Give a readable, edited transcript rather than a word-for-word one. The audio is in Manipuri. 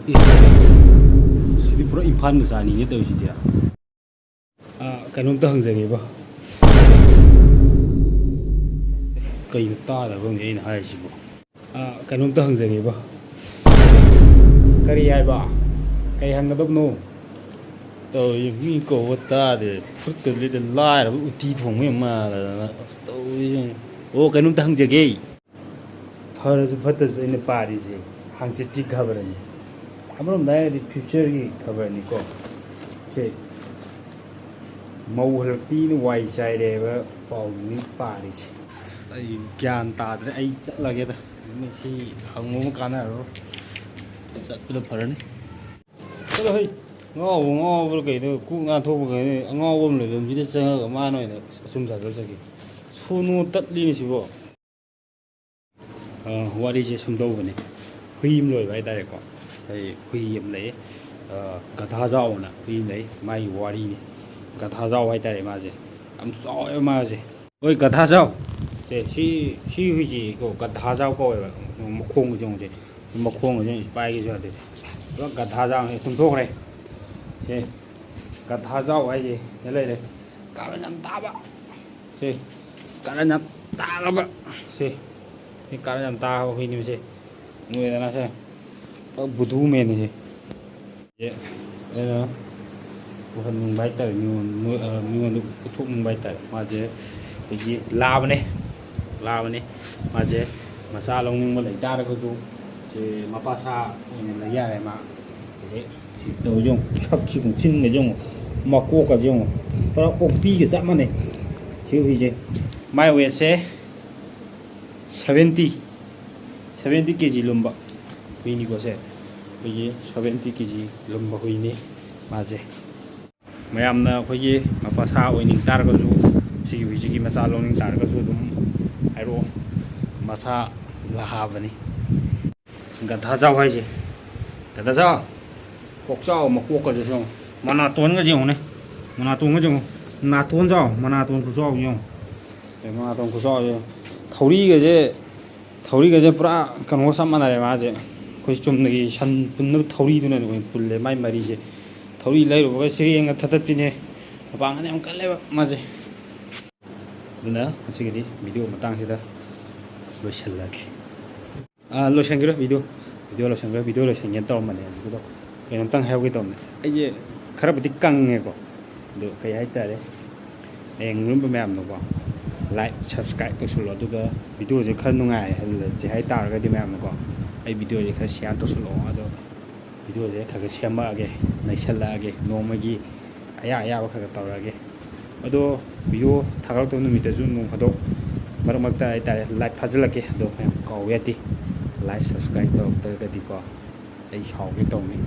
Sidi pura impan masani nya tawisi dia. Kainom ta hangjareba. Kai ta da bang ai na hai sibo. Kainom ta hangjareba. Kari hai ba. Kai hangadop no. Tao mi ko ta de phut ka le la ra uti thong me ma la tao o kainom ta hangjage. Phara ju phata ju ine pari je. Hangsit ki khabar ni. Amrom da di future ki khabar ni ko. Se mau halpi ni wai chai re ba pau ni pari je. Ai gyan ta de ai chat la ge da. Me si hangmo ka na ro. Chat pu da phara ni. Chalo hei. Ngao bol cái đó cú ngan thô cái ngao bomเลยmìnhจะchơi cái ma này xung giải cái gì sunu tất đi chứ bộ hoa đi chơi xung đâu vậy này phim rồi vậy đây có thì phim lấy cả thà rau nè phim lấy mai hoa đi này cả thà rau hay tại mà gì ăn rõ mà gì ôi cả thà rau thì si huy gì có cả thà rau coi một khuôn cái gì một khuôn cái gì bay cái gì đấy có cả thà rau này xung thuốc này cả thà rau hay gì thế này này cả là nhắm ta bạ cả là nhắm ta các bạn cả là nhắm ta không khi như thế người ta nói xem bút thu men này đây là phần mình bay tới mình thuốc mình bay tới mà chứ cái gì la bên này mà chứ mà sa lông mình mà lấy ta được cái chú chứ mà pa sa mình lấy ra này mà thế đầu dùng chắc chỉ cũng chinh cái dùng mà cô cả dùng tao ốc pi cái dạng này chứ gì mai về sẽ 70 kg lumba huy ni có sẽ huy 70 kg lumba huy ni mà chứ mày am na huy mà pa sa oi ning tar cái chú chỉ huy chỉ mà sa lông ning tar cái chú đúng ai ro mà sa là hà vậy gần thà rau hay gì gần thà rau cột rau mà cột cái gì không mà na tuôn cái gì không này mà na tuôn cái gì không na tuôn rau mà na tuôn cái rau gì không để mà na tuôn cái rau gì thầu đi cái gì pura cái nó sắm mà này mà gì cái chum này săn nó thầu đi thôi này rồi bùn lấy mai mày gì thầu đi lấy rồi cái xí anh thật thật pin này bằng anh em cắt lấy mà gì nữa cái gì video mà tăng thế đó rồi xem lại rồi xem cái video lo xem cái video lo xem nhận tao mà này cái nó tăng heo cái tôm này ấy gì khá là bị căng nghe có được cái hay tại đấy em muốn bấm em nó có like subscribe tôi số lượng tôi video gì khăn nó ngại hay là chỉ hay tạo cái điểm em nó có ấy video gì khá share tôi số lượng đó video gì khá cái share mà cái này xem lại cái normal cái ai khá cái tạo ra cái ở đó video thằng tôi nó bị tự dưng nó đâu mà nó tại like phát ra cái đó em có vậy thì like subscribe tôi cái đi có ai sau cái tôm này